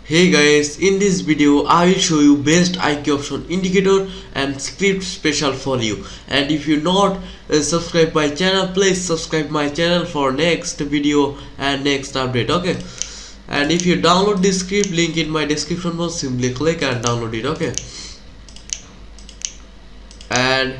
Hey guys, in this video I will show you best IQ option indicator and script special for you. And if you not subscribe my channel, please subscribe my channel for next video and next update. Okay. And if you download this script, link in my description box, simply click and download it. Okay. And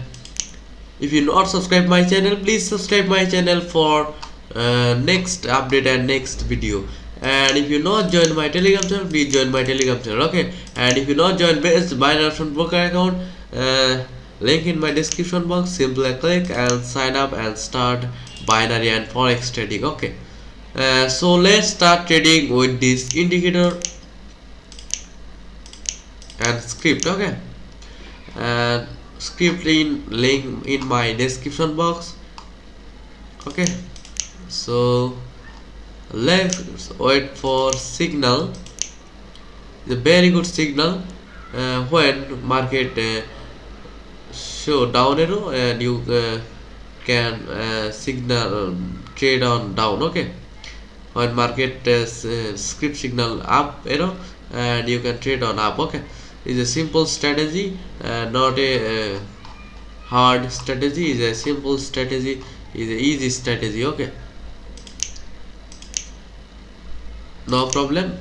if you not subscribe my channel, please subscribe my channel for next update and next video. And if you not join my telegram channel, please join my telegram channel. Okay. And if you not join best binary option broker account, link in my description box, simply click and sign up and start binary and forex trading. Okay. So let's start trading with this indicator and script. Okay. And script link in my description box. Okay. So let's wait for signal, the very good signal when market show down arrow, and you can signal trade on down. Okay. When market script signal up arrow, and you can trade on up. Okay. It's a simple strategy, not a hard strategy. Is a simple strategy, is a easy strategy. Okay, no problem.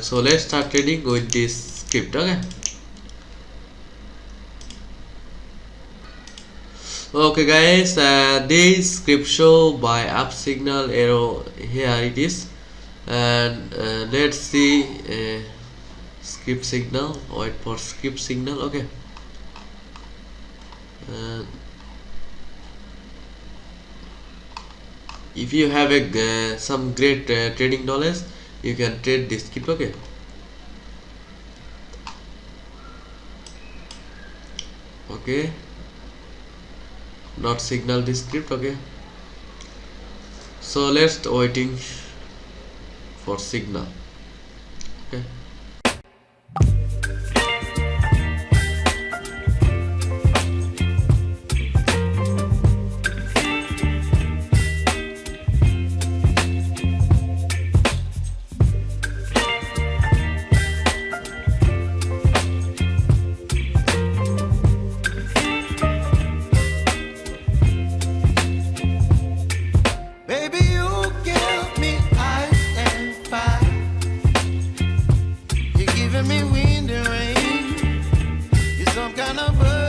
So let's start trading with this script. Okay. Okay guys, this script show by up signal arrow, here it is. And let's see script signal. Wait for script signal. Okay. If you have a some great trading knowledge, you can trade this script. Okay. Okay, not signal this script. Okay, so let's waiting for signal. Okay. Me wind and rain, you're some kind of bird.